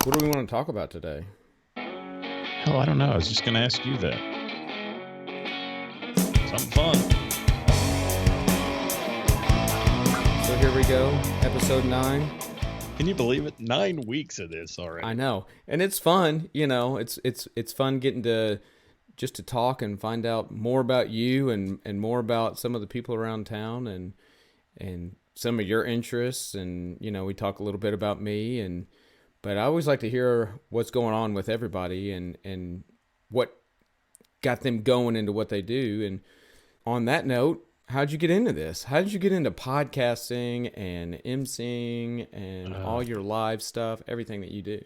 What do we want to talk about today? Hell, I don't know. I was just going to ask you that. Something fun. So here we go, episode 9. Can you believe it? 9 weeks of this already. I know, and it's fun. It's fun getting to just to talk and find out more about you and more about some of the people around town and some of your interests. And we talk a little bit about me, but I always like to hear what's going on with everybody and what got them going into what they do. And on that note, how'd you get into this? How did you get into podcasting and emceeing and all your live stuff, everything that you do?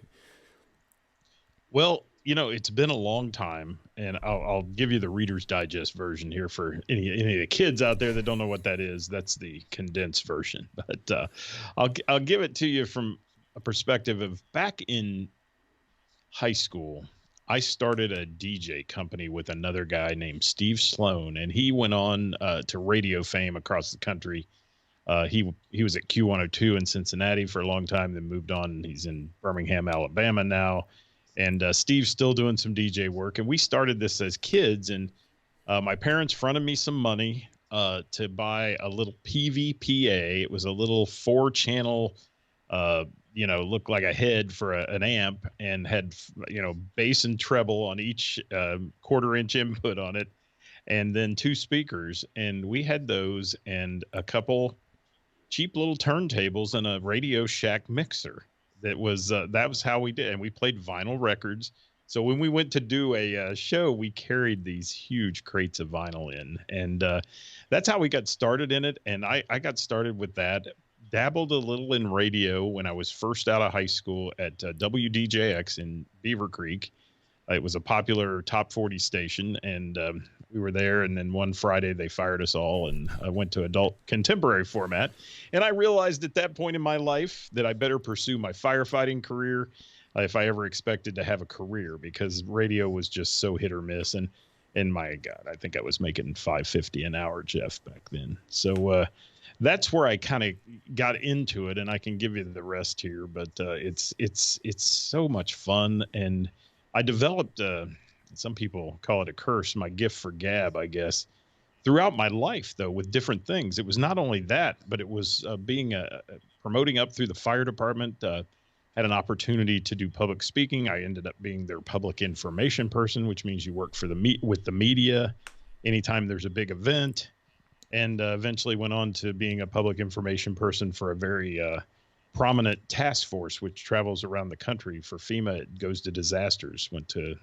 Well, it's been a long time, and I'll give you the Reader's Digest version here for any of the kids out there that don't know what that is. That's the condensed version, but I'll give it to you from a perspective of back in high school. I started a DJ company with another guy named Steve Sloan, and he went on to radio fame across the country. He was at Q102 in Cincinnati for a long time, then moved on. He's in Birmingham, Alabama now. And Steve's still doing some DJ work. And we started this as kids, and my parents fronted me some money to buy a little PVPA. It was a little 4-channel looked like a head for an amp, and had, bass and treble on each 1/4-inch input on it, and then 2 speakers. And we had those and a couple cheap little turntables and a Radio Shack mixer. That was how we did. And we played vinyl records. So when we went to do a show, we carried these huge crates of vinyl in. And that's how we got started in it. And I got started with that. Dabbled a little in radio when I was first out of high school at WDJX in Beaver Creek. It was a popular top 40 station, and we were there. And then one Friday they fired us all, and I went to adult contemporary format. And I realized at that point in my life that I better pursue my firefighting career if I ever expected to have a career, because radio was just so hit or miss. And my God, I think I was making $5.50 an hour, Geoff, back then. So that's where I kind of got into it, and I can give you the rest here. But it's so much fun, and I developed some people call it a curse, my gift for gab, I guess, throughout my life, though, with different things. It was not only that, but it was promoting up through the fire department. Had an opportunity to do public speaking. I ended up being their public information person, which means you work for with the media anytime there's a big event. And eventually went on to being a public information person for a very prominent task force, which travels around the country for FEMA. It goes to disasters. Went to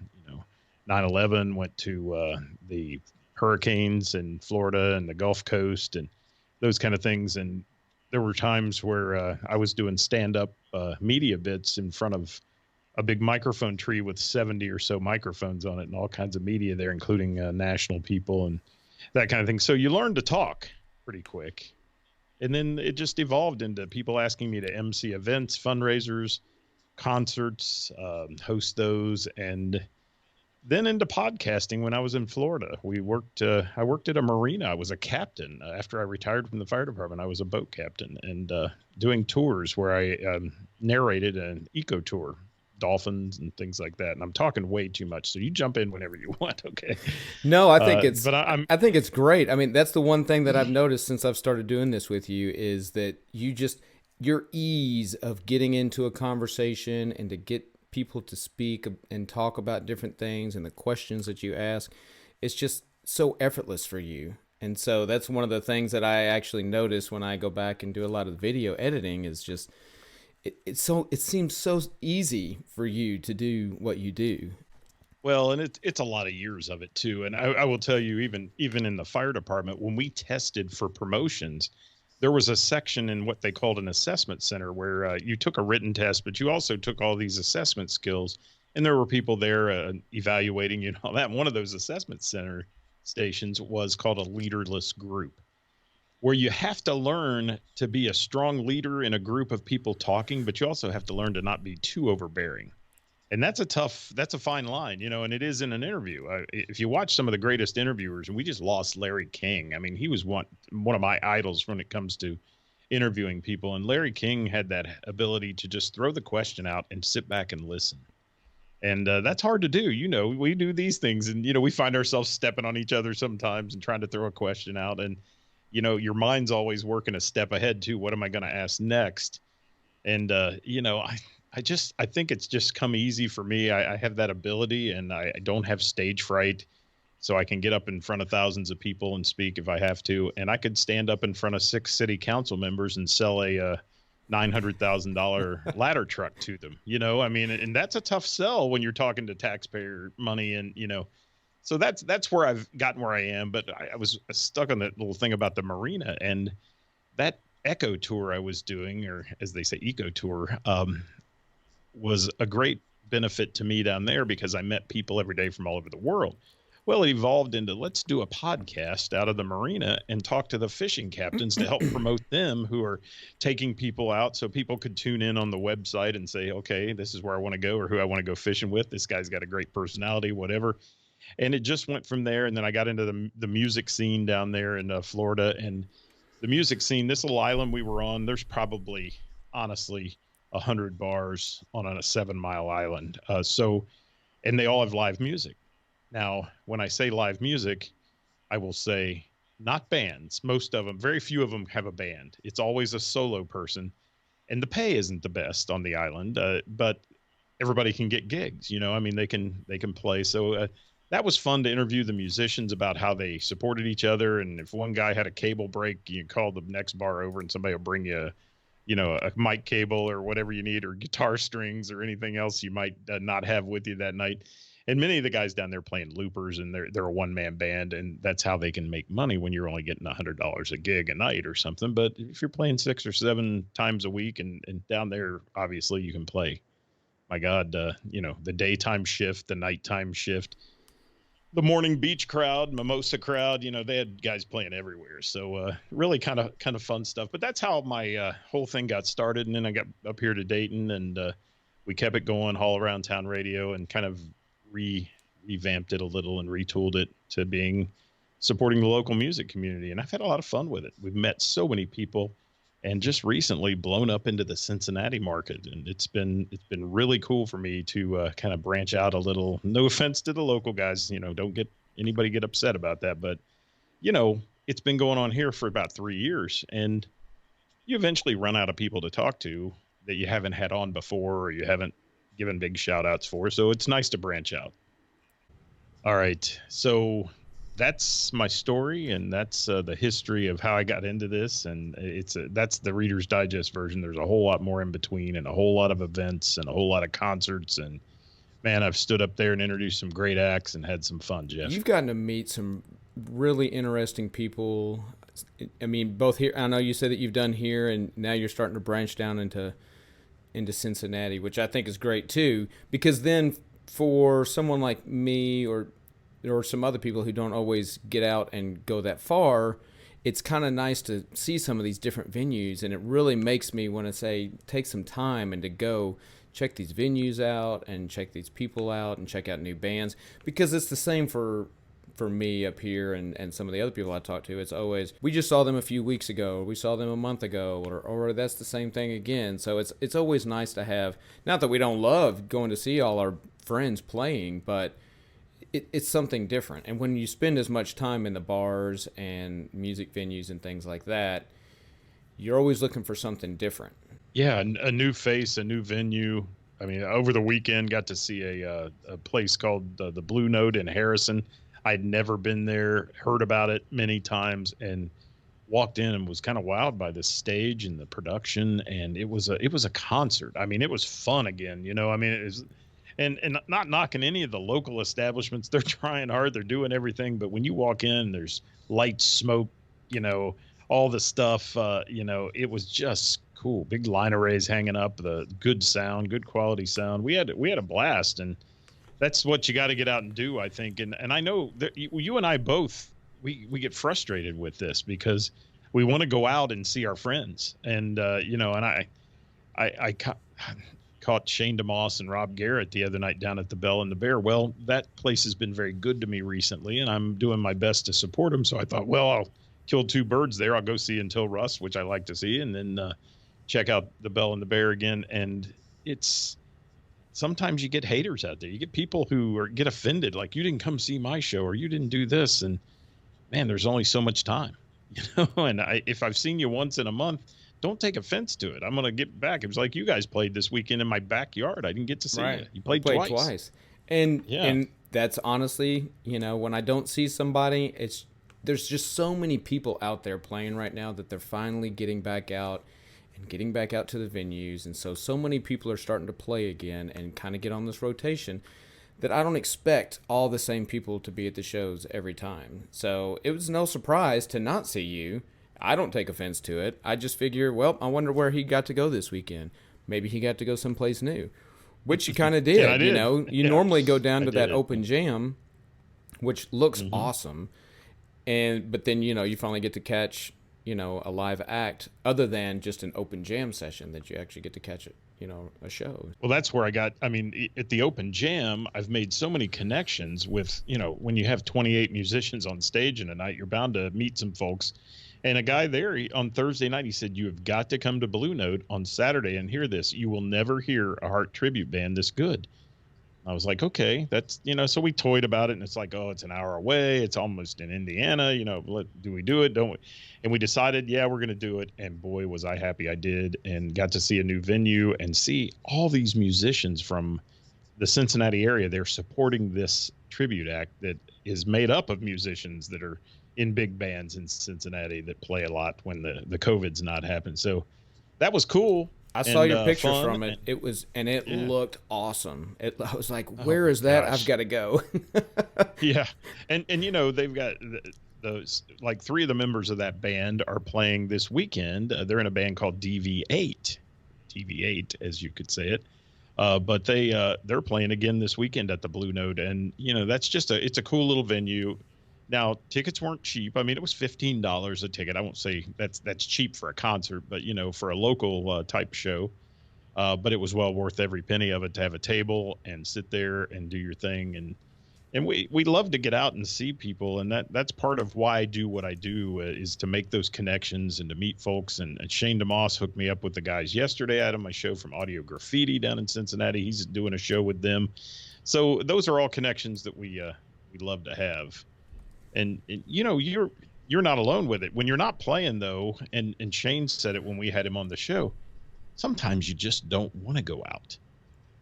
9/11. Went to the hurricanes in Florida and the Gulf Coast and those kind of things. And there were times where I was doing stand-up media bits in front of a big microphone tree with 70 or so microphones on it, and all kinds of media there, including national people and that kind of thing. So you learn to talk pretty quick. And then it just evolved into people asking me to MC events, fundraisers, concerts, host those, and then into podcasting when I was in Florida. I worked at a marina. I was a captain. After I retired from the fire department, I was a boat captain, and doing tours where I narrated an eco tour, dolphins and things like that. And I'm talking way too much, so you jump in whenever you want. Okay. No, I think it's I'm I think it's great. I mean, that's the one thing that I've noticed since I've started doing this with you, is that your ease of getting into a conversation and to get people to speak and talk about different things, and the questions that you ask, it's just so effortless for you. And so that's one of the things that I actually notice when I go back and do a lot of video editing, is just it seems so easy for you to do what you do. Well, and it's a lot of years of it too. And I will tell you, even in the fire department, when we tested for promotions, there was a section in what they called an assessment center where you took a written test, but you also took all these assessment skills. And there were people there evaluating, all that. And one of those assessment center stations was called a leaderless group, where you have to learn to be a strong leader in a group of people talking, but you also have to learn to not be too overbearing. And that's a fine line, and it is in an interview. If you watch some of the greatest interviewers, and we just lost Larry King. I mean, he was one of my idols when it comes to interviewing people. And Larry King had that ability to just throw the question out and sit back and listen. And that's hard to do. We do these things and, we find ourselves stepping on each other sometimes and trying to throw a question out. And, your mind's always working a step ahead too. What am I going to ask next? And, I think it's just come easy for me. I have that ability and I don't have stage fright. So I can get up in front of thousands of people and speak if I have to. And I could stand up in front of 6 city council members and sell a $900,000 ladder truck to them, and that's a tough sell when you're talking to taxpayer money. And, so that's where I've gotten where I am. But I was stuck on that little thing about the marina, and that eco tour I was doing, or as they say, eco tour, was a great benefit to me down there because I met people every day from all over the world. Well, it evolved into let's do a podcast out of the marina and talk to the fishing captains to help promote them who are taking people out so people could tune in on the website and say, okay, this is where I want to go or who I want to go fishing with. This guy's got a great personality, whatever. And it just went from there. And then I got into the music scene down there in Florida. And the music scene, this little island we were on, there's probably, honestly, 100 bars on a 7-mile island. And they all have live music. Now, when I say live music, I will say not bands. Most of them, very few of them have a band. It's always a solo person. And the pay isn't the best on the island, but everybody can get gigs, they can play. So that was fun to interview the musicians about how they supported each other. And if one guy had a cable break, you call the next bar over and somebody will bring you a mic cable or whatever you need, or guitar strings or anything else you might not have with you that night. And many of the guys down there playing loopers, and they're a one-man band, and that's how they can make money when you're only getting $100 a gig a night or something. But if you're playing 6 or 7 times a week, and down there, obviously you can play, my God, the daytime shift, the nighttime shift, the morning beach crowd, mimosa crowd, they had guys playing everywhere. So really kind of fun stuff. But that's how my whole thing got started. And then I got up here to Dayton, and we kept it going, all around town radio, and kind of revamped it a little and retooled it to being supporting the local music community. And I've had a lot of fun with it. We've met so many people, and just recently blown up into the Cincinnati market. And it's been really cool for me to kind of branch out a little. No offense to the local guys, don't get anybody get upset about that. But, it's been going on here for about 3 years, and you eventually run out of people to talk to that you haven't had on before, or you haven't given big shout outs for. So it's nice to branch out. All right. So that's my story, and that's the history of how I got into this. And that's the Reader's Digest version. There's a whole lot more in between, and a whole lot of events and a whole lot of concerts. And man, I've stood up there and introduced some great acts and had some fun, Geoff. You've gotten to meet some really interesting people. I mean, both here, I know you said that you've done here, and now you're starting to branch down into Cincinnati, which I think is great too, because then for someone like me or some other people who don't always get out and go that far, it's kind of nice to see some of these different venues, and it really makes me want to say take some time and to go check these venues out and check these people out and check out new bands, because it's the same for me up here and some of the other people I talk to. It's always, we just saw them a few weeks ago, or we saw them a month ago, or that's the same thing again. So it's always nice to have, not that we don't love going to see all our friends playing, but it's something different. And when you spend as much time in the bars and music venues and things like that, you're always looking for something different. Yeah, a new face, a new venue. I mean, over the weekend, got to see a place called the Blue Note in Harrison. I'd never been there, heard about it many times, and walked in and was kind of wowed by the stage and the production. And it was a concert. I mean, it was fun again. I mean, it was, and not knocking any of the local establishments. They're trying hard. They're doing everything. But when you walk in, there's light, smoke, all the stuff. It was just cool. Big line arrays hanging up, the good sound, good quality sound. We had a blast, and that's what you got to get out and do, I think. And I know that you and I both, we get frustrated with this because we want to go out and see our friends. And, and I caught Shane DeMoss and Rob Garrett the other night down at the Bell and the Bear. Well, that place has been very good to me recently, and I'm doing my best to support them. So I thought, well, I'll kill two birds there. I'll go see Until Rust, which I like to see, and then check out the Bell and the Bear again. And it's sometimes you get haters out there. You get people who get offended, like you didn't come see my show or you didn't do this. And man, there's only so much time, And if I've seen you once in a month, don't take offense to it. I'm gonna get back. It was like you guys played this weekend in my backyard. I didn't get to see you. You played twice. And that's honestly, when I don't see somebody, there's just so many people out there playing right now that they're finally getting back out and getting back out to the venues. And so many people are starting to play again and kind of get on this rotation that I don't expect all the same people to be at the shows every time. So it was no surprise to not see you. I don't take offense to it. I just figure, well, I wonder where he got to go this weekend. Maybe he got to go someplace new, which you kind of did. Yeah, I did. You normally go down to that open jam, which looks awesome. But then, you finally get to catch, a live act other than just an open jam session that you actually get to catch it. A show. Well, that's where at the open jam, I've made so many connections with, when you have 28 musicians on stage in a night, you're bound to meet some folks. And a guy there on Thursday night, he said, you have got to come to Blue Note on Saturday and hear this. You will never hear a Heart tribute band this good. I was like, okay, that's, so we toyed about it, and it's like, oh, it's an hour away. It's almost in Indiana. Do we do it? Don't we? And we decided, yeah, we're going to do it. And boy, was I happy I did, and got to see a new venue and see all these musicians from the Cincinnati area. They're supporting this tribute act that is made up of musicians that are in big bands in Cincinnati that play a lot when the COVID's not happened. So that was cool. I saw your pictures from it. It looked awesome. I was like, where is that? Gosh. I've got to go. Yeah. And they've got those, like three of the members of that band are playing this weekend. They're in a band called DV8, as you could say it. But they're playing again this weekend at the Blue Note. And, that's it's a cool little venue. Now, tickets weren't cheap. I mean, it was $15 a ticket. I won't say that's cheap for a concert, but, for a local type show. But it was well worth every penny of it to have a table and sit there and do your thing. And we love to get out and see people. And that's part of why I do what I do, is to make those connections and to meet folks. And Shane DeMoss hooked me up with the guys yesterday. I had on my show from Audio Graffiti down in Cincinnati. He's doing a show with them. So those are all connections that we love to have. And you're not alone with it when you're not playing, though. And Shane said it when we had him on the show. Sometimes you just don't want to go out.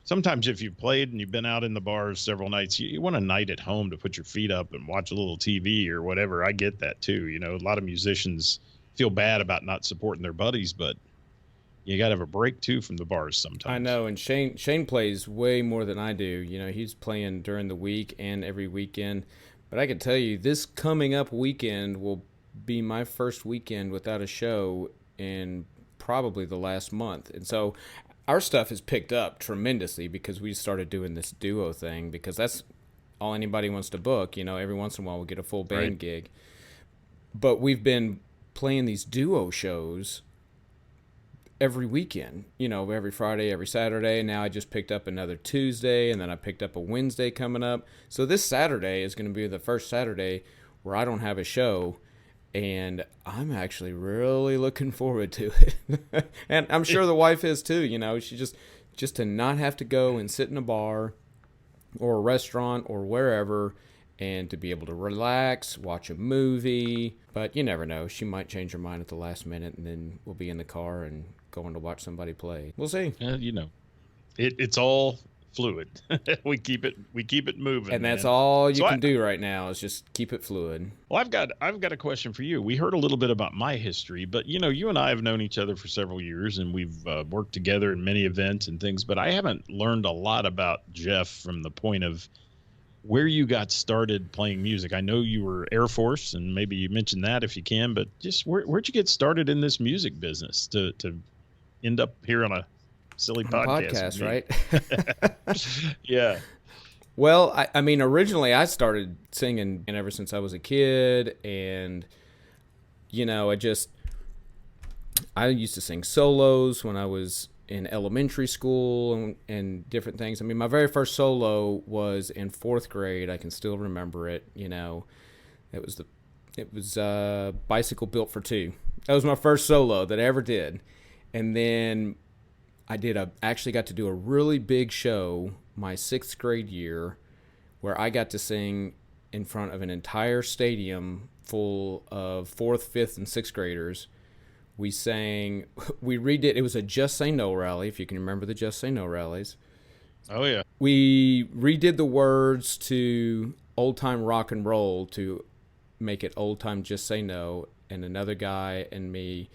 Sometimes if you've played and you've been out in the bars several nights, you want a night at home to put your feet up and watch a little TV or whatever. I get that too. A lot of musicians feel bad about not supporting their buddies, but you got to have a break too from the bars sometimes. I know. And Shane plays way more than I do. He's playing during the week and every weekend. But I can tell you, this coming up weekend will be my first weekend without a show in probably the last month. And so our stuff has picked up tremendously because we started doing this duo thing, because that's all anybody wants to book. Every once in a while we'll get a full band gig. But we've been playing these duo shows every weekend, every Friday, every Saturday. Now I just picked up another Tuesday, and then I picked up a Wednesday coming up. So this Saturday is going to be the first Saturday where I don't have a show, and I'm actually really looking forward to it. And I'm sure the wife is too. She just to not have to go and sit in a bar or a restaurant or wherever, and to be able to relax, watch a movie. But you never know. She might change her mind at the last minute, and then we'll be in the car and going to watch somebody play. We'll see. It's all fluid. we keep it moving, and that's all you can do right now is just keep it fluid. Well, I've got a question for you. We heard a little bit about my history, but you and I have known each other for several years, and we've worked together in many events and things. But I haven't learned a lot about Geoff from the point of where you got started playing music. I know you were Air Force, and maybe you mentioned that if you can, but just where'd you get started in this music business to end up here on a silly podcast, right? Yeah. Well, I mean, originally I started singing ever since I was a kid, and I used to sing solos when I was in elementary school and different things. I mean, my very first solo was in 4th grade. I can still remember it. It was It was Bicycle Built for Two. That was my first solo that I ever did. And then actually got to do a really big show my 6th grade year where I got to sing in front of an entire stadium full of 4th, 5th, and 6th graders. We redid, it was a Just Say No rally, if you can remember the Just Say No rallies. Oh, yeah. We redid the words to Old Time Rock and Roll to make it Old Time Just Say No, and another guy and me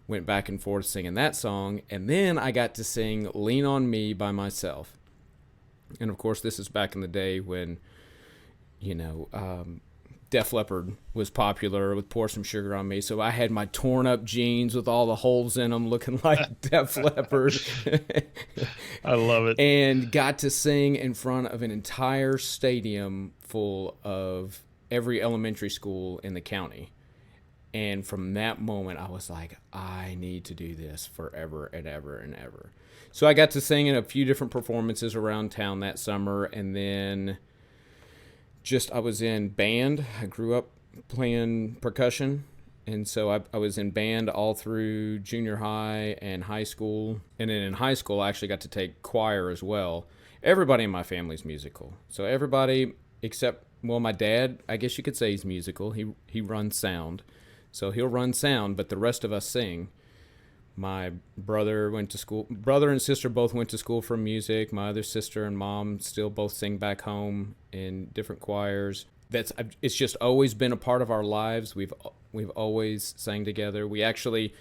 went back and forth singing that song, and then I got to sing Lean on Me by myself. And of course, this is back in the day when, Def Leppard was popular with Pour Some Sugar on Me, so I had my torn up jeans with all the holes in them looking like Def Leppard. I love it. And got to sing in front of an entire stadium full of every elementary school in the county. And from that moment, I was like, I need to do this forever and ever and ever. So I got to sing in a few different performances around town that summer, and then I was in band. I grew up playing percussion, and so I was in band all through junior high and high school. And then in high school, I actually got to take choir as well. Everybody in my family's musical. So everybody except, well, my dad, I guess you could say he's musical. He runs sound. So he'll run sound, but the rest of us sing. My brother and sister both went to school for music. My other sister and mom still both sing back home in different choirs. It's just always been a part of our lives. We've always sang together. We actually,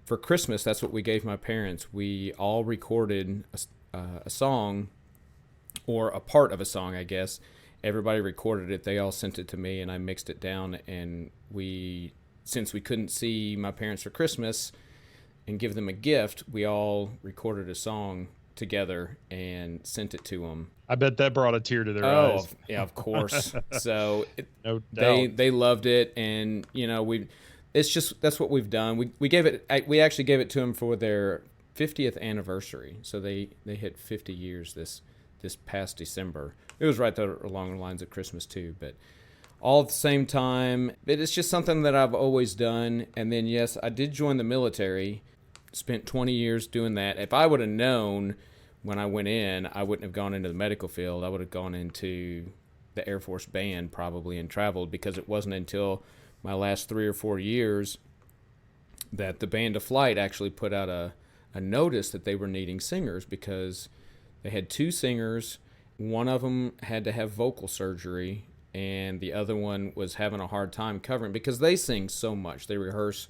for Christmas, that's what we gave my parents. We all recorded a song, or a part of a song, I guess. Everybody recorded it. They all sent it to me, and I mixed it down. And since we couldn't see my parents for Christmas and give them a gift, we all recorded a song together and sent it to them. I bet that brought a tear to their eyes. Oh, yeah, of course. So no doubt. They loved it, and that's what we've done. We actually gave it to them for their 50th anniversary. So they hit 50 years this past December. It was right there along the lines of Christmas too, but all at the same time. It's just something that I've always done. And then, yes, I did join the military, spent 20 years doing that. If I would have known when I went in, I wouldn't have gone into the medical field. I would have gone into the Air Force Band probably and traveled, because it wasn't until my last 3 or 4 years that the Band of Flight actually put out a notice that they were needing singers, because they had 2 singers. One of them had to have vocal surgery, and the other one was having a hard time covering, because they sing so much. They rehearse,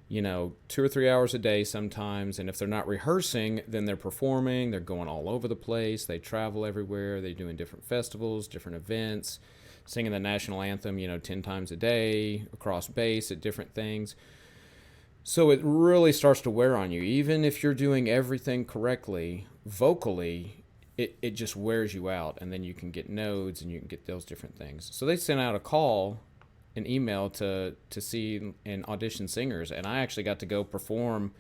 2 or 3 hours a day sometimes, and if they're not rehearsing, then they're performing. They're going all over the place. They travel everywhere. They're doing different festivals, different events, singing the national anthem, 10 times a day, across base at different things. So it really starts to wear on you. Even if you're doing everything correctly, vocally, it just wears you out, and then you can get nodes and you can get those different things. So they sent out an email to see and audition singers, and I actually got to go perform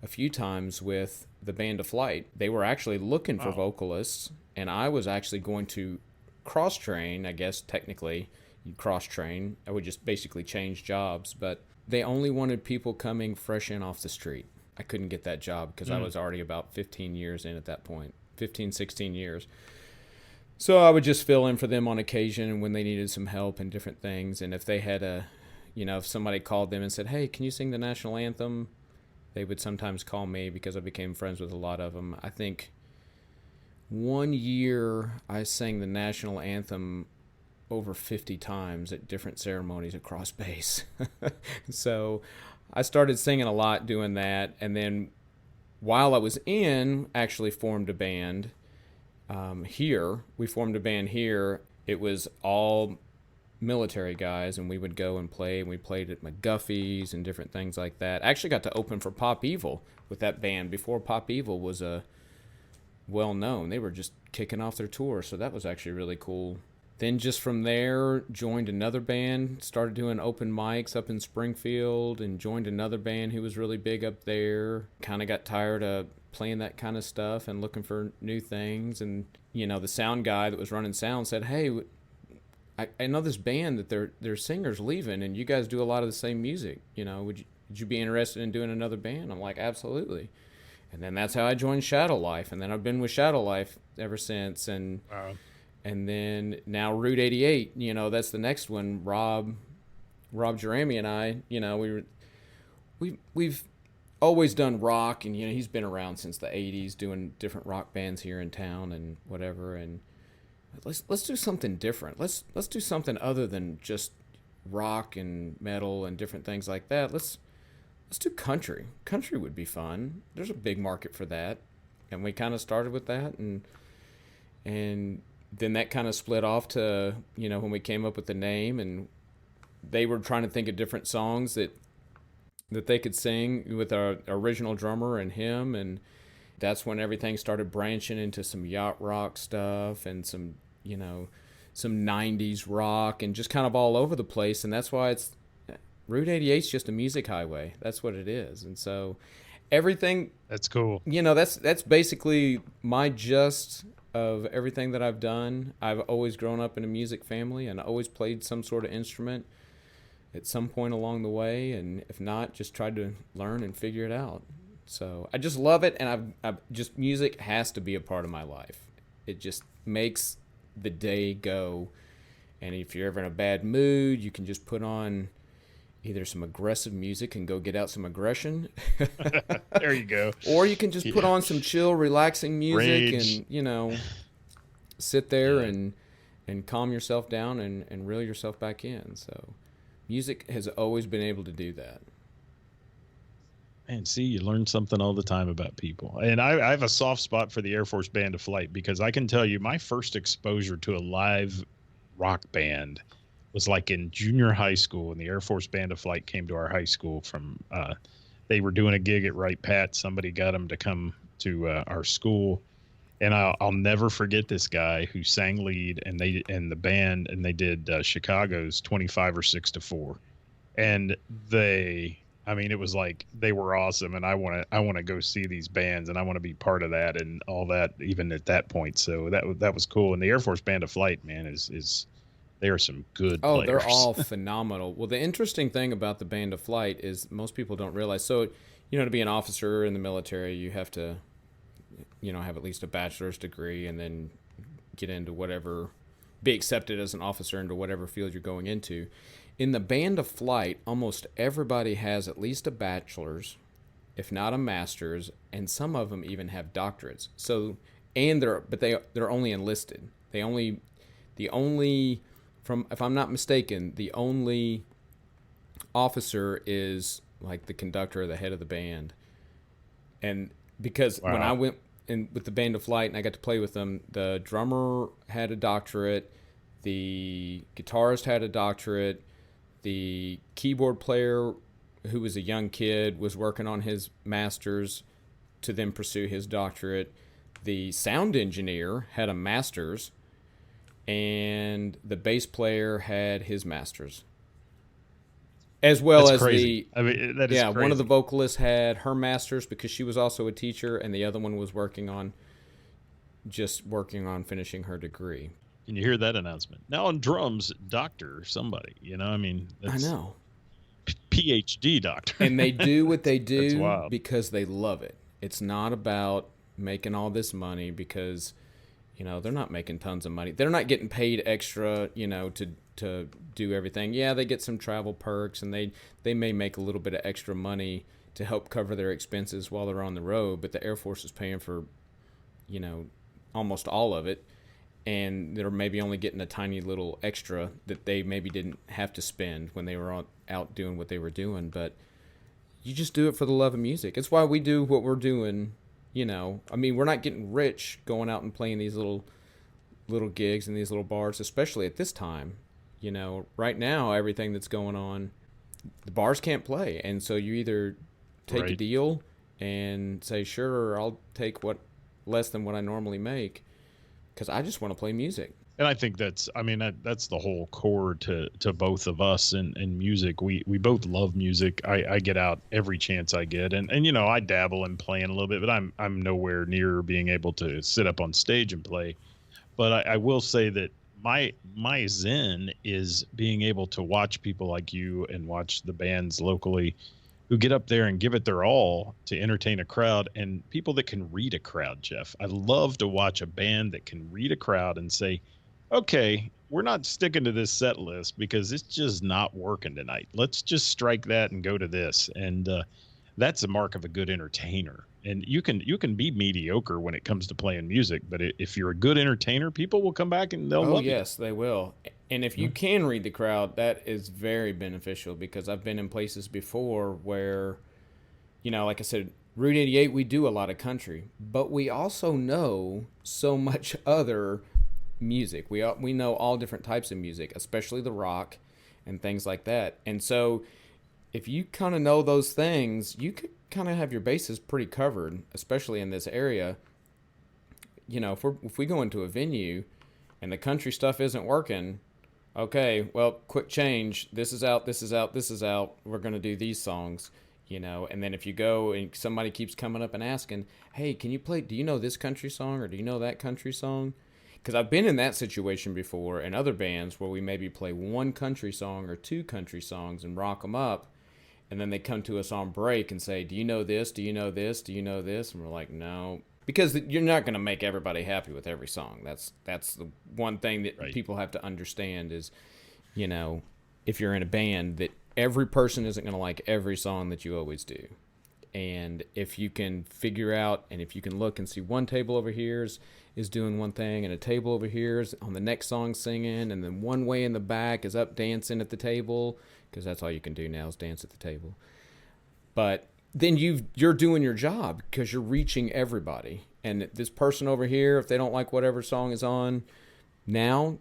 a few times with the Band of Flight. They were actually looking for vocalists, and I was actually going to cross-train, I guess technically you cross-train. I would just basically change jobs, but they only wanted people coming fresh in off the street. I couldn't get that job because I was already about 15 years in at that point. 15, 16 years. So I would just fill in for them on occasion when they needed some help and different things. And if they had if somebody called them and said, hey, can you sing the national anthem? They would sometimes call me, because I became friends with a lot of them. I think one year I sang the national anthem over 50 times at different ceremonies across base. So I started singing a lot doing that. And then while I was actually formed a band here. We formed a band here. It was all military guys, and we would go and play, and we played at McGuffey's and different things like that. I actually got to open for Pop Evil with that band before Pop Evil was well known. They were just kicking off their tour, so that was actually really cool. Then just from there, joined another band, started doing open mics up in Springfield, and joined another band who was really big up there. Kind of got tired of playing that kind of stuff and looking for new things. And, the sound guy that was running sound said, hey, I know this band that their singer's leaving, and you guys do a lot of the same music. Would you be interested in doing another band? I'm like, absolutely. And then that's how I joined Shadow Life, and then I've been with Shadow Life ever since. And then now Route 88, that's the next one. Rob Jeremy and I, we've always done rock, and he's been around since the 80s doing different rock bands here in town and whatever. And let's do something different. Let's do something other than just rock and metal and different things like that. Let's do country. Country would be fun. There's a big market for that. And we kind of started with that, and then that kind of split off to, when we came up with the name, and they were trying to think of different songs that they could sing with our original drummer and him, and that's when everything started branching into some yacht rock stuff and some 90s rock and just kind of all over the place. And that's why Route 88 is just a music highway. That's what it is. And so everything, that's cool. That's basically my gist of everything that I've done. I've always grown up in a music family and always played some sort of instrument at some point along the way, and if not, just tried to learn and figure it out. So I just love it, and I've just, music has to be a part of my life. It just makes the day go. And if you're ever in a bad mood, you can just put on either some aggressive music and go get out some aggression. There you go. Or you can just put on some chill, relaxing music. Rage. And, sit there and calm yourself down and reel yourself back in. So music has always been able to do that. And see, you learn something all the time about people. And I have a soft spot for the Air Force Band of Flight, because I can tell you my first exposure to a live rock band was like in junior high school, and the Air Force Band of Flight came to our high school from, they were doing a gig at Wright Pat. Somebody got them to come to our school. And I'll never forget this guy who sang lead, and the band, and they did Chicago's 25 or 6 to 4. And it was like, they were awesome, and I want to go see these bands, and I want to be part of that and all that, even at that point. So that was cool. And the Air Force Band of Flight, man, is they are some good players. They're all phenomenal. Well, the interesting thing about the Band of Flight is most people don't realize. So, to be an officer in the military, you have to, have at least a bachelor's degree, and then get into whatever, be accepted as an officer into whatever field you're going into. In the Band of Flight, almost everybody has at least a bachelor's, if not a master's, and some of them even have doctorates. So, and they're only enlisted. The only, if I'm not mistaken, the only officer is like the conductor or the head of the band. And because when I went in with the Band of Flight and I got to play with them, the drummer had a doctorate, the guitarist had a doctorate, the keyboard player, who was a young kid, was working on his master's to then pursue his doctorate. The sound engineer had a master's, and the bass player had his master's. As well That's as crazy. That is crazy. One of the vocalists had her master's because she was also a teacher, and the other one was working on finishing her degree. Can you hear that announcement? Now on drums, doctor, somebody, I know. PhD doctor. And they do what they do because they love it. It's not about making all this money because, they're not making tons of money. They're not getting paid extra, to do everything. Yeah, they get some travel perks, and they may make a little bit of extra money to help cover their expenses while they're on the road, but the Air Force is paying for, almost all of it. And they're maybe only getting a tiny little extra that they maybe didn't have to spend when they were out doing what they were doing. But you just do it for the love of music. It's why we do what we're doing, we're not getting rich going out and playing these little gigs in these little bars, especially at this time. Right now, everything that's going on, the bars can't play. And so you either take a deal and say, sure, I'll take less than what I normally make, because I just want to play music. And I think that's the whole core to both of us in music. We both love music. I get out every chance I get. And I dabble in playing a little bit, but I'm nowhere near being able to sit up on stage and play. But I will say that my zen is being able to watch people like you and watch the bands locally who get up there and give it their all to entertain a crowd, and people that can read a crowd, Geoff. I love to watch a band that can read a crowd and say, okay, we're not sticking to this set list because it's just not working tonight. Let's just strike that and go to this. And that's a mark of a good entertainer. And you can be mediocre when it comes to playing music, but if you're a good entertainer, people will come back and they'll Oh, love you. yes, they will. And if you can read the crowd, that is very beneficial because I've been in places before where, like I said, Route 88, we do a lot of country, but we also know so much other music. We know all different types of music, especially the rock and things like that. And so if you kind of know those things, you could kind of have your bases pretty covered, especially in this area. If we go into a venue and the country stuff isn't working, okay, well, quick change. This is out, this is out, this is out. We're going to do these songs, And then if you go and somebody keeps coming up and asking, hey, can you play, do you know this country song or do you know that country song? Because I've been in that situation before in other bands where we maybe play one country song or two country songs and rock them up. And then they come to us on break and say, do you know this? Do you know this? Do you know this? And we're like, no. Because you're not going to make everybody happy with every song. That's the one thing that Right. people have to understand is, if you're in a band, that every person isn't going to like every song that you always do. And if you can figure out, and if you can look and see one table over here is doing one thing, and a table over here is on the next song singing, and then one way in the back is up dancing at the table, because that's all you can do now is dance at the table. But then you're doing your job because you're reaching everybody. And this person over here, if they don't like whatever song is on now,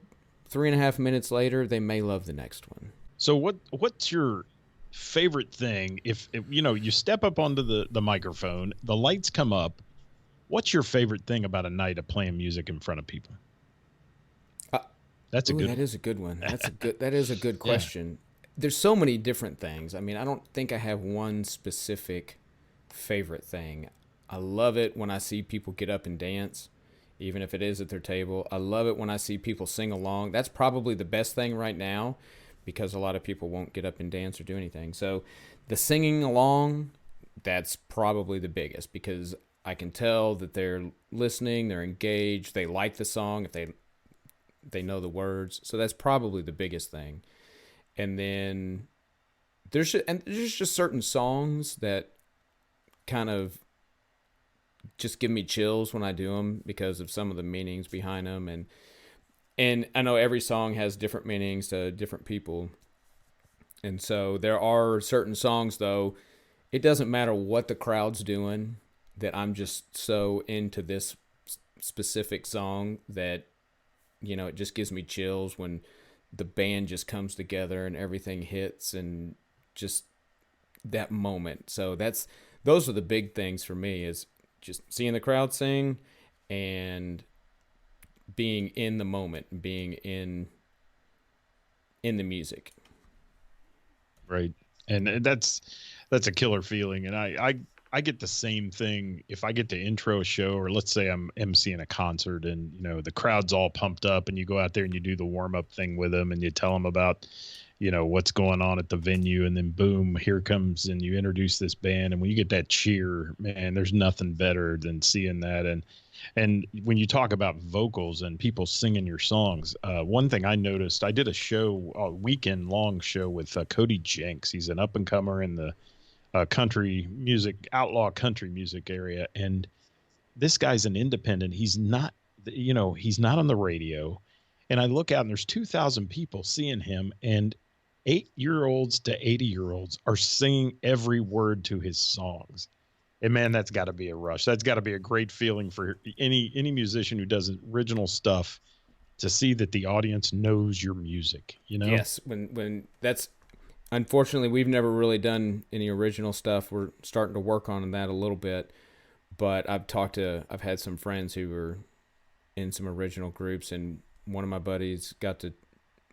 3.5 minutes later, they may love the next one. So what's your favorite thing if you step up onto the microphone, the lights come up, what's your favorite thing about a night of playing music in front of people? Uh, That's a Ooh, good that one. is a good one. That is a good Yeah. question. There's so many different things. I mean, I don't think I have one specific favorite thing. I love it when I see people get up and dance, even if it is at their table. I love it when I see people sing along. That's probably the best thing right now because a lot of people won't get up and dance or do anything. So the singing along, that's probably the biggest because I can tell that they're listening, they're engaged, they like the song if they know the words. So that's probably the biggest thing. And then there's just certain songs that kind of just give me chills when I do them because of some of the meanings behind them, and I know every song has different meanings to different people. And so there are certain songs though, it doesn't matter what the crowd's doing, that I'm just so into this specific song that it just gives me chills when the band just comes together and everything hits and just that moment. So those are the big things for me is just seeing the crowd sing and being in the moment, being in the music. Right. And that's a killer feeling. And I get the same thing if I get to intro a show, or let's say I'm emceeing a concert and the crowd's all pumped up and you go out there and you do the warm up thing with them and you tell them about what's going on at the venue, and then boom, here comes, and you introduce this band, and when you get that cheer, man, there's nothing better than seeing that. And when you talk about vocals and people singing your songs, one thing I noticed, I did a weekend long show with Cody Jenks. He's an up and comer in the country music, outlaw country music area, and this guy's an independent. He's not on the radio. And I look out and there's 2,000 people seeing him, and 8-year-olds to 80-year-olds are singing every word to his songs. And man, that's got to be a rush. That's got to be a great feeling for any musician who does original stuff, to see that the audience knows your music. Yes, when that's unfortunately we've never really done any original stuff. We're starting to work on that a little bit, but I've had some friends who were in some original groups, and one of my buddies got to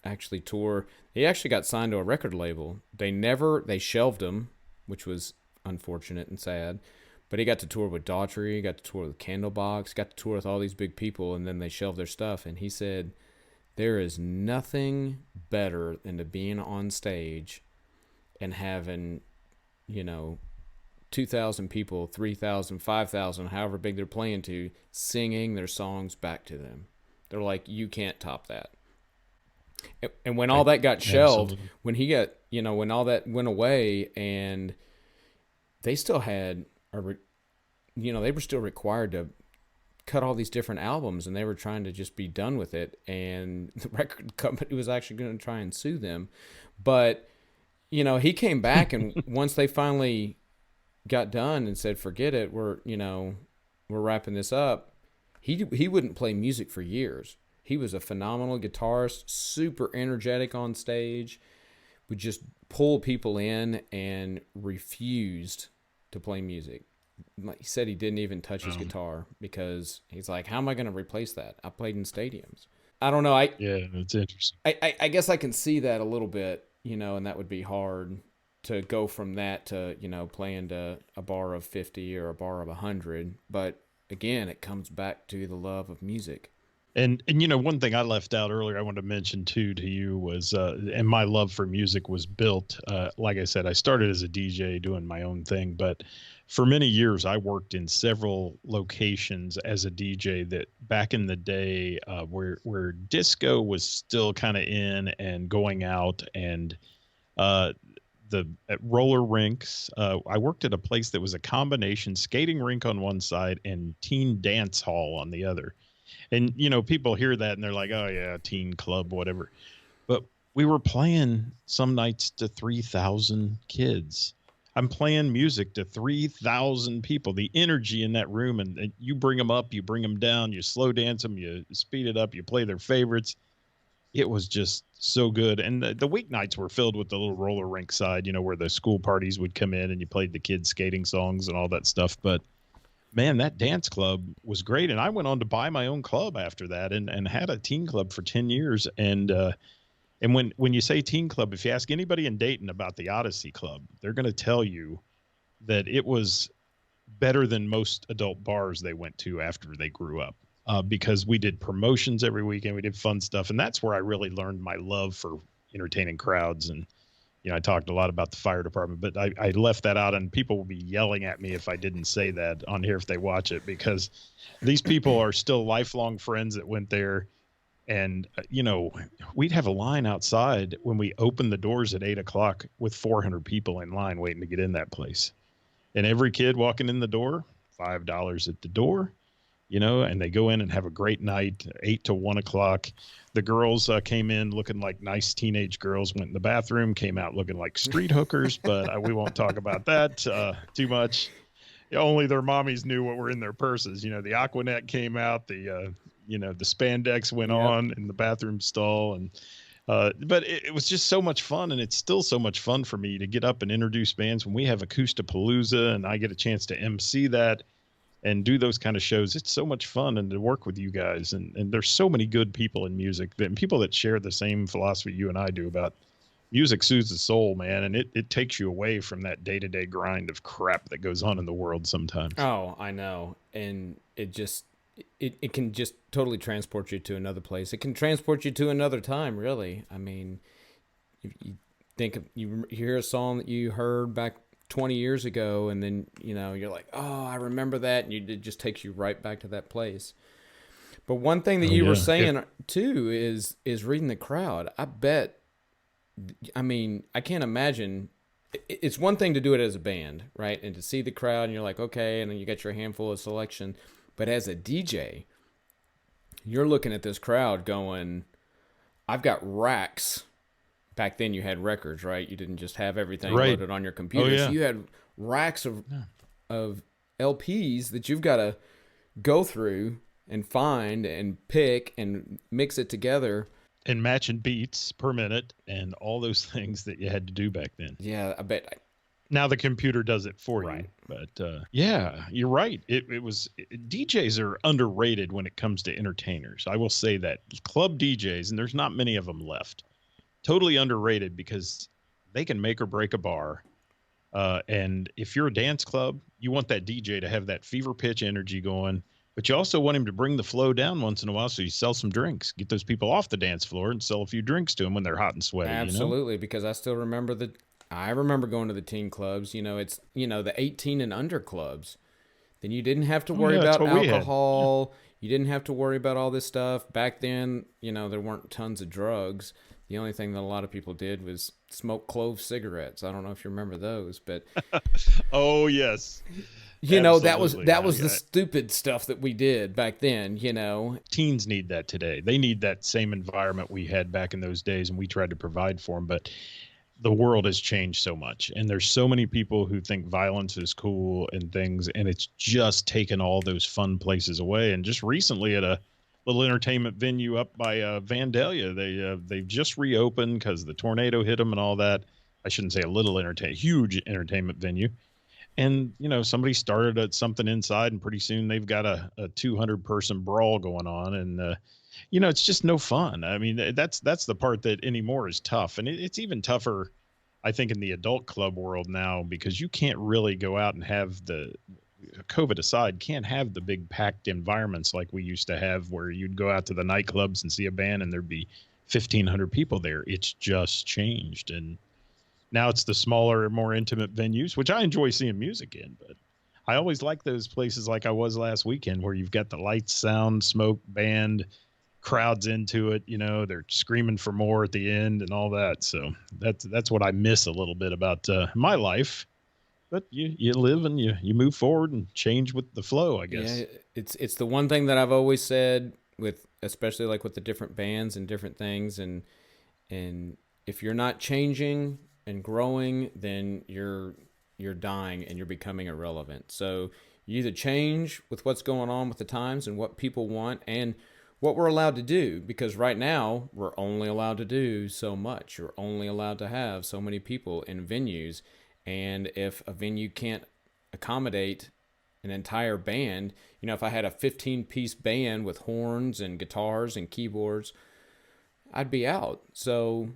actually tour. He actually got signed to a record label. They shelved him, which was unfortunate and sad. But he got to tour with Daughtry, got to tour with Candlebox, got to tour with all these big people, and then they shelved their stuff. And he said There is nothing better than to being on stage and having, you know, 2,000 people, 3,000, 5,000, however big they're playing to, singing their songs back to them. They're like, you can't top that. And when all that got shelved, Absolutely. when he got, when all that went away, and they still had, they were still required to cut all these different albums, and they were trying to just be done with it. And the record company was actually going to try and sue them. But, he came back, and once they finally got done and said, forget it, we're wrapping this up, he wouldn't play music for years. He was a phenomenal guitarist, super energetic on stage, would just pull people in, and refused to play music. He said he didn't even touch his guitar because he's like, how am I going to replace that? I played in stadiums. I don't know. Yeah, that's interesting. I guess I can see that a little bit, and that would be hard to go from that to, playing to a bar of 50 or a bar of 100. But again, it comes back to the love of music. And one thing I left out earlier, I wanted to mention too to you was, and my love for music was built. Like I said, I started as a DJ doing my own thing, but for many years I worked in several locations as a DJ. That back in the day, where disco was still kind of in and going out, and at roller rinks. I worked at a place that was a combination skating rink on one side and teen dance hall on the other. And, people hear that and they're like, oh, yeah, teen club, whatever. But we were playing some nights to 3,000 kids. I'm playing music to 3,000 people. The energy in that room, and you bring them up, you bring them down, you slow dance them, you speed it up, you play their favorites. It was just so good. And the weeknights were filled with the little roller rink side, where the school parties would come in and you played the kids' skating songs and all that stuff. But man, that dance club was great. And I went on to buy my own club after that, and had a teen club for 10 years. And when you say teen club, if you ask anybody in Dayton about the Odyssey Club, they're going to tell you that it was better than most adult bars they went to after they grew up. Because we did promotions every weekend, we did fun stuff. And that's where I really learned my love for entertaining crowds. And I talked a lot about the fire department, but I left that out, and people will be yelling at me if I didn't say that on here if they watch it, because these people are still lifelong friends that went there. And, we'd have a line outside when we opened the doors at 8:00 with 400 people in line waiting to get in that place. And every kid walking in the door, $5 at the door, and they go in and have a great night, 8 to 1:00. The girls came in looking like nice teenage girls, went in the bathroom, came out looking like street hookers, but we won't talk about that too much. Only their mommies knew what were in their purses. The Aquanet came out, the spandex went on in the bathroom stall. And but it was just so much fun, and it's still so much fun for me to get up and introduce bands when we have Acoustapalooza and I get a chance to MC that and do those kind of shows. It's so much fun, and to work with you guys. And there's so many good people in music, and people that share the same philosophy you and I do about music soothes the soul, man. And it takes you away from that day-to-day grind of crap that goes on in the world sometimes. Oh, I know. And it can just totally transport you to another place. It can transport you to another time, really. I mean, you think of, you hear a song that you heard back 20 years ago, and then you're like, oh, I remember that, and it just takes you right back to that place. But one thing that you were saying too is reading the crowd. I can't imagine. It's one thing to do it as a band, right, and to see the crowd, and you're like, okay, and then you got your handful of selection. But as a DJ, you're looking at this crowd going, I've got racks. Back then you had records, right? You didn't just have everything loaded on your computer. Oh, yeah. So you had racks of LPs that you've got to go through and find and pick and mix it together. And matching beats per minute and all those things that you had to do back then. Yeah, I bet. Now the computer does it for Right. you. But yeah, you're right. DJs are underrated when it comes to entertainers. I will say that. Club DJs, and there's not many of them left, totally underrated, because they can make or break a bar. And if you're a dance club, you want that DJ to have that fever pitch energy going. But you also want him to bring the flow down once in a while, so you sell some drinks, get those people off the dance floor, and sell a few drinks to them when they're hot and sweaty. Absolutely, because I remember going to the teen clubs. It's the 18 and under clubs. Then you didn't have to Oh worry yeah, that's about what we had. Yeah. alcohol. You didn't have to worry about all this stuff. Back then, there weren't tons of drugs. The only thing that a lot of people did was smoke clove cigarettes. I don't know if you remember those, but Oh yes, that was absolutely. that was the stupid stuff that we did back then. Teens need that today. They need that same environment we had back in those days, and we tried to provide for them. But the world has changed so much, and there's so many people who think violence is cool and things, and it's just taken all those fun places away. And just recently at a little entertainment venue up by Vandalia, they've just reopened because the tornado hit them and all that. I shouldn't say a little huge entertainment venue. And somebody started at something inside, and pretty soon they've got a 200 person brawl going on, and it's just no fun. I mean, that's the part that anymore is tough, and it's even tougher, I think, in the adult club world now, because you can't really go out and have the COVID aside, can't have the big packed environments like we used to have, where you'd go out to the nightclubs and see a band and there'd be 1,500 people there. It's just changed, and now it's the smaller, more intimate venues, which I enjoy seeing music in, but I always like those places like I was last weekend, where you've got the lights, sound, smoke, band, crowds into it. They're screaming for more at the end and all that. So that's what I miss a little bit about my life. But you live and you move forward and change with the flow, I guess. Yeah, it's the one thing that I've always said, with especially like with the different bands and different things, and if you're not changing and growing, then you're dying and you're becoming irrelevant. So you either change with what's going on with the times and what people want and what we're allowed to do, because right now we're only allowed to do so much. You're only allowed to have so many people in venues, and if a venue can't accommodate an entire band, if I had a 15-piece band with horns and guitars and keyboards, I'd be out. So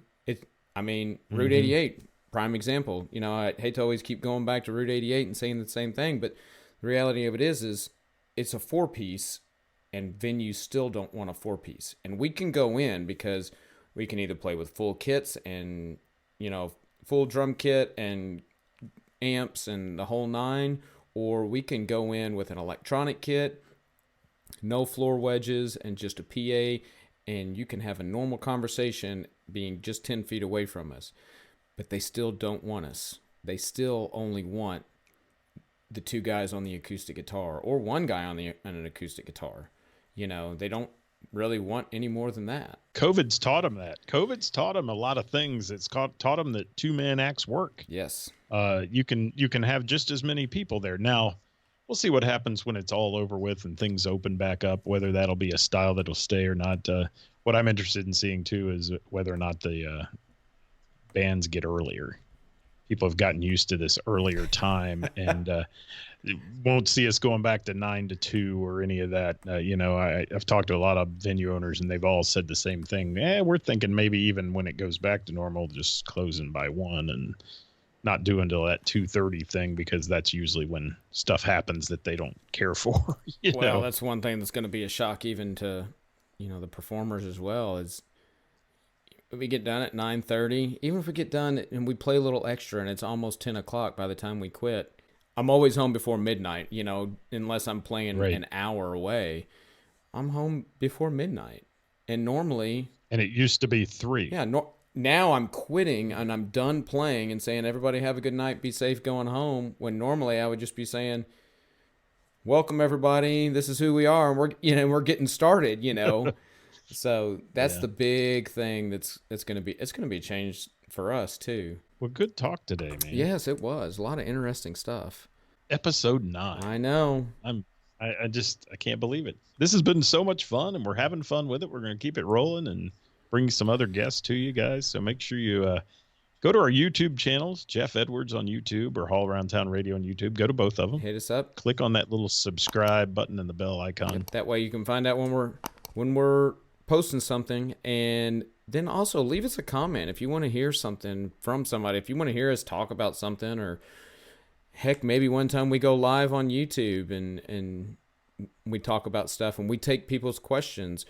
Route 88, prime example. I hate to always keep going back to Route 88 and saying the same thing, but the reality of it is it's a 4-piece, and venues still don't want a 4-piece. And we can go in because we can either play with full kits and, full drum kit and amps and the whole nine, or we can go in with an electronic kit, no floor wedges, and just a PA, and you can have a normal conversation being just 10 feet away from us. But they still don't want us. They still only want the 2 guys on the acoustic guitar, or 1 guy on an acoustic guitar. They don't really want any more than that. COVID's taught them that. COVID's taught them a lot of things. It's taught them that 2-man acts work. Yes. You can have just as many people there. Now, we'll see what happens when it's all over with and things open back up, whether that'll be a style that'll stay or not. What I'm interested in seeing, too, is whether or not the bands get earlier. People have gotten used to this earlier time, and won't see us going back to 9 to 2 or any of that. I've talked to a lot of venue owners, and they've all said the same thing. We're thinking maybe even when it goes back to normal, just closing by 1 and not doing till that 2:30 thing, because that's usually when stuff happens that they don't care for. That's one thing that's going to be a shock even to the performers as well, is we get done at 9:30. Even if we get done and we play a little extra and it's almost 10 o'clock by the time we quit, I'm always home before midnight, unless I'm playing an hour away. I'm home before midnight. And normally... And it used to be 3. Yeah, now I'm quitting and I'm done playing and saying, everybody have a good night, be safe going home, when normally I would just be saying, welcome everybody, this is who we are, and we're getting started, So that's the big thing it's going to be changed for us too. Well, good talk today, man. Yes, it was. A lot of interesting stuff. Episode 9. I know. I can't believe it. This has been so much fun, and we're having fun with it. We're going to keep it rolling and bring some other guests to you guys. So make sure you go to our YouTube channels, Geoff Edwards on YouTube or Haul Around Town Radio on YouTube. Go to both of them. Hit us up. Click on that little subscribe button and the bell icon. Yep, that way you can find out when we're posting something, and then also leave us a comment if you want to hear something from somebody. If you want to hear us talk about something, or heck, maybe one time we go live on YouTube and we talk about stuff and we take people's questions.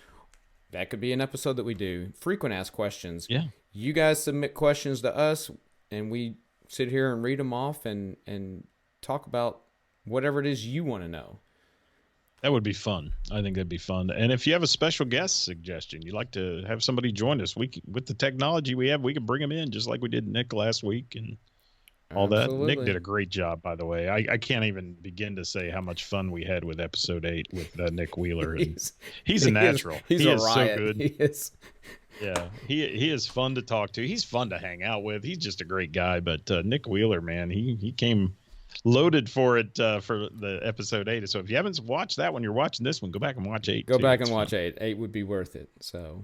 That could be an episode that we do. Frequent ask questions. Yeah. You guys submit questions to us, and we sit here and read them off and talk about whatever it is you want to know. That would be fun. I think that'd be fun. And if you have a special guest suggestion, you'd like to have somebody join us, with the technology we have, we can bring them in just like we did Nick last week and all Absolutely. that. Nick did a great job, by the way. I can't even begin to say how much fun we had with episode 8 with Nick Wheeler. He's a natural. He's he a is riot. so good. He is. Yeah, he is fun to talk to. He's fun to hang out with. He's just a great guy. But Nick Wheeler, man, he came loaded for it for the episode 8. So if you haven't watched that one, you're watching this one, go back and watch 8. Go back and watch 8. 8 would be worth it. So.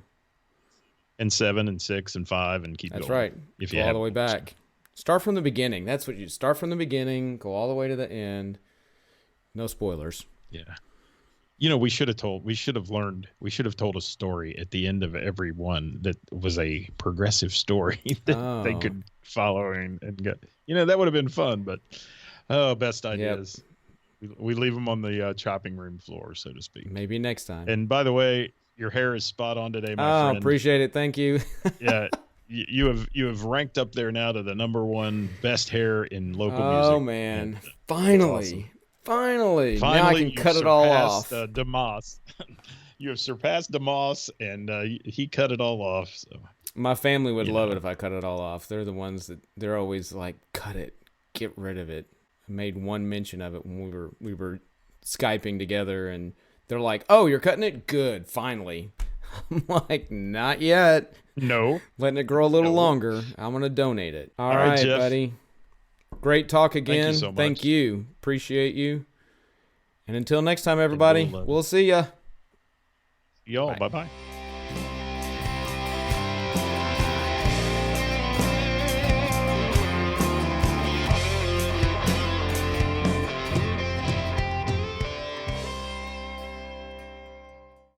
And 7 and 6 and 5 and keep going. That's right. If go you all the way back. Start from the beginning. That's what you start from the beginning. Go all the way to the end. No spoilers. Yeah. You know, we should have told a story at the end of every one that was a progressive story that they could follow and get. You know, that would have been fun, but best ideas. Yep. We leave them on the chopping room floor, so to speak. Maybe next time. And by the way, your hair is spot on today, my friend. Appreciate it. Thank you. Yeah. You have ranked up there now to the number 1 best hair in local music. Oh man! Finally, awesome. Now I can cut it all off. DeMoss. You have surpassed DeMoss, and he cut it all off. So my family would love it if I cut it all off. They're the ones that they're always like, "Cut it, get rid of it." I made one mention of it when we were Skyping together, and they're like, "Oh, you're cutting it? Good, finally." I'm like, "Not yet." No. Letting it grow a little longer. I'm going to donate it. All right, Jeff. buddy. Great talk again. Thank you so much. Thank you. Appreciate you. And until next time, everybody, we'll see ya. Y'all, bye-bye.